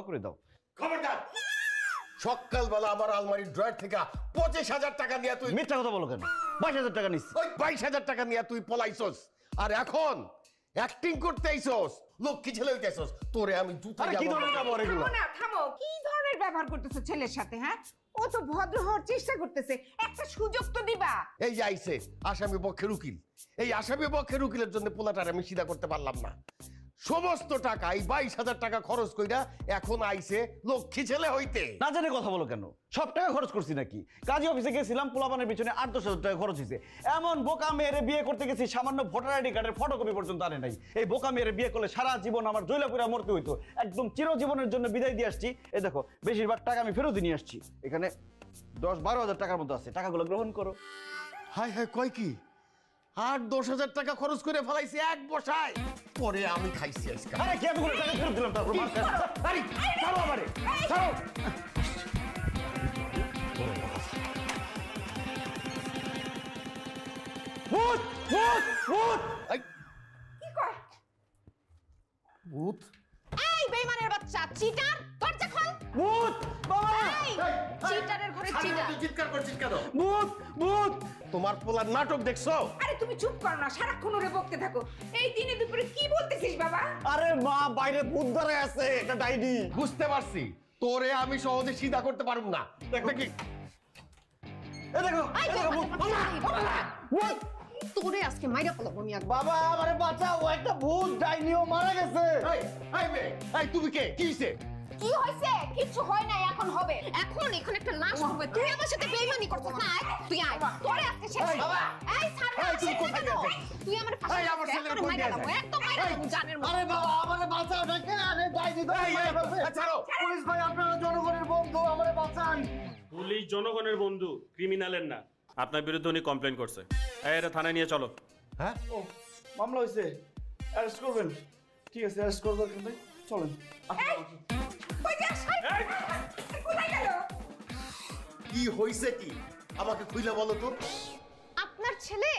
করে দাও। খবরদার, সকালবেলা আমার আলমারির ড্রয়ার থেকে 25,000 টাকা নিয়ে তুই মিথ্যা কথা বলো কেন? 22,000 টাকা নিচ্ছি। ওই 22,000 টাকা নিয়ে তুই পলাইছস, আর এখন অ্যাক্টিং করতে আইছস, লক্ষ্মী ছেলে হইতেছস। তোরে আমি জুতা আরে কি ধরনের ব্যবহার এগুলো? থামো না, থামো। কি ধরনের ব্যবহার করতেছো ছেলের সাথে? হ্যাঁ, ও তো ভদ্র হওয়ার চেষ্টা করতেছে, একটা সুযোগ তো দিবা। এই যে আইছে আসামি পক্ষের উকিল, এই আসামি পক্ষের উকিলের জন্য পোলাটার আমি সিধা করতে পারলাম না। সমস্ত টাকা, এই 22,000 টাকা খরচ কইরা এখন আইছে লক্ষ্মী ছেলে হইতে। না জানে কথা বলো কেন? সব টাকা খরচ করছি নাকি? কাজী অফিসে গেছিলাম, পোলাপানের পিছনে 8-10,000 টাকা খরচ হয়েছে। এমন বোকা মেয়েরে বিয়ে করতে গেছি, সামান্য ভোটার আইডি কার্ডের ফটোকপি পর্যন্ত আনে নাই। এই বোকা মেয়েরে বিয়ে করলে সারা জীবন আমার জৈলাপুরা মরতে হইতো। একদম চিরজীবনের জন্য বিদায় দিয়ে আসছি। এই দেখো, বেশিরভাগ টাকা আমি ফেরত নিয়ে আসছি। এখানে 10-12,000 টাকার মতো আছে, টাকাগুলো গ্রহণ করো। হাই হাই, কয় কি 8-10,000 টাকা খরচ করে ফেলাইছি এক বসায়। পরে আমি খাইছি আজকে। আরে কি, আমি কোনো টাকা ফেরত দিলাম তারপর? আরে ছাড়ো আমারে, ছাড়ো। ভূত ভূত ভূত! এই, কি কয়? ভূত? এই বেঈমানের বাচ্চা, চিটার, দরজা খোল। ভূত! বাবা! এই চিটারের ঘরে চিটার। তুই চিৎকার করছিস কেন? ভূত ভূত! তোমার পোলার নাটক দেখছো? আরে তুমি চুপ করো না, সারাক্ষণ ওরে বকতে থাকো। এই দিনে দুপুরে কি বলতেছিস বাবা? আরে মা, বাইরে ভূত ধরে আছে, একটা ডাইনি। বুঝতে পারছি, তোরে আমি সহজে সিধা করতে পারবো না। দেখবে কি? এ দেখো, এই এ দেখো, ভূত! ভূত! তোরে আজকে মাইরা ফেলবো আমি একবার। বাবা, আমারে বাঁচাও, ও একটা ভূত, ডাইনিও মারা গেছে। এই, এই মেয়ে, এই তুমি কে? কি হইছে? কি হইছে? কিছু হয় না, এখন হবে। এখন এখানে একটা লাশ হবে। তুই আমার সাথে বেঈমানি করছিস না? তুই আয়, তোরে আজকে শেষ এই, করব। বাবা। এই ছাড় না, এই, তুমি শেষ কোথায় করে দাও। যাচ্ছিস? তুই আমার পাশে এই, আমার ছেলের একদম কই মাইরা নিয়ে দেবো, যায়? একদম মাইরা দেবো জানের মতো। আরে বাবা, আমারে বাঁচাও, দেখে আরে ডাইনি তো এই, মারা ফেলছে। ছাড়ো। পুলিশ ভাই, আপনারা জনগণের বন্ধু, আমারে বাঁচান। পুলিশ জনগণের বন্ধু, ক্রিমিনালের না। আপনার বিরুদ্ধে উনি কমপ্লেন করছে। এটা থানায় নিয়ে চলো। হ্যাঁ, ও, মামলা হয়েছে, অ্যারেস্ট করবেন? ঠিক আছে, অ্যারেস্ট করবার কিন্তু চলেন। কই যাস? কোথায় গেল? কি হইছে কি? আমাকে খুইলা বলো তো। আপনার ছেলে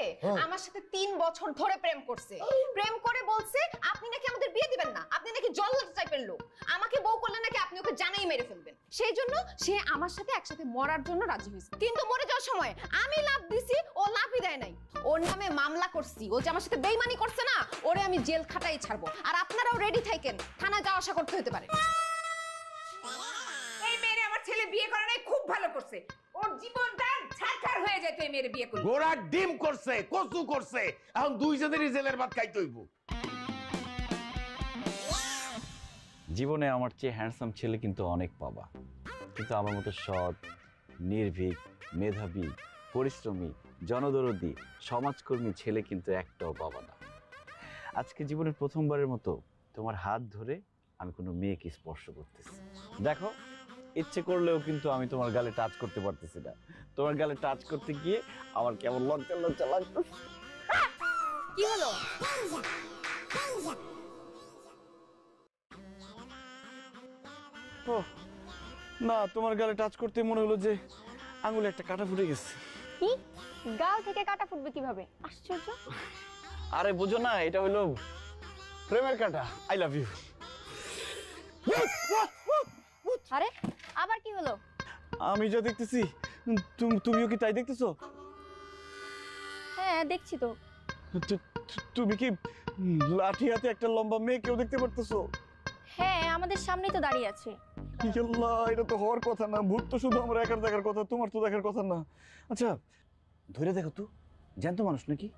আমার সাথে 3 বছর ধরে প্রেম করছে। প্রেম করে বলছে আপনি নাকি আমাদের বিয়ে দিবেন না, আপনি নাকি জল্লাদ টাইপের লোক। আমাকে বউ করলে নাকি আপনি ওকে জানাই মেরে ফেলবেন। সেই জন্য সে আমার সাথে একসাথে মরার জন্য রাজি হয়েছে। কিন্তু মরে যাওয়ার সময় আমি লাভ দিছি, ও লাভই দেয় নাই। ওর নামে মামলা করছি। ও যে আমার সাথে বেইমানি করছে না, ওরে আমি জেল খাটাই ছাড়বো। আর আপনারাও রেডি থাকেন, থানায় যাওয়া আসা করতে হতে পারে। এই মেয়েরে আমার ছেলে বিয়ে করে নাই, খুব ভালো করছে। ওর জীবনটা ছারখার হয়ে যায় তো এই মেয়েরে বিয়ে করলে। ঘোড়ার ডিম করছে, কচু করছে, এখন দুইজনেরই জেলের ভাত খাইতে হইব। জীবনে আমার চেয়ে হ্যান্ডসাম ছেলে কিন্তু অনেক পাবা, কিন্তু আমার মতো সৎ, নির্ভীক, মেধাবী, পরিশ্রমী, জনদরদী, সমাজকর্মী ছেলে কিন্তু একটাও পাবা না। আজকে জীবনের প্রথমবারের মতো তোমার হাত ধরে আমি কোনো মেয়েকে স্পর্শ করতেছি। দেখো, ইচ্ছে করলেও কিন্তু আমি তোমার গালে টাচ করতে পারতেছি না। তোমার গালে টাচ করতে গিয়ে আমার কেমন লজ্জা লজ্জা লাগতেছে। কি হলো? ও না, তোমার গালে টাচ করতে মনে হলো যে আঙুলে একটা কাঁটা ফুটে গেছে। কি? গাল থেকে কাটা ফুটবে কিভাবে? আশ্চর্য। আরে বুঝো না, এটা হলো প্রেমের কাঁটা। I love you. আরে আবার কি হলো? আমি যা দেখতেছি, তুমিও কি তাই দেখতেছো? হ্যাঁ দেখছি তো। তুমি কি লাঠি হাতে একটা লম্বা মেয়েকেও দেখতে পারতেছো? হ্যাঁ, আমাদের সামনেই তো দাঁড়িয়ে আছে। আল্লাহ, এটা তো হওয়ার কথা না। ভূত তো শুধু আমার একার দেখার কথা, তোমার তো দেখার কথা না। আচ্ছা, ধরে দেখো তো, জ্যান্ত মানুষ নাকি?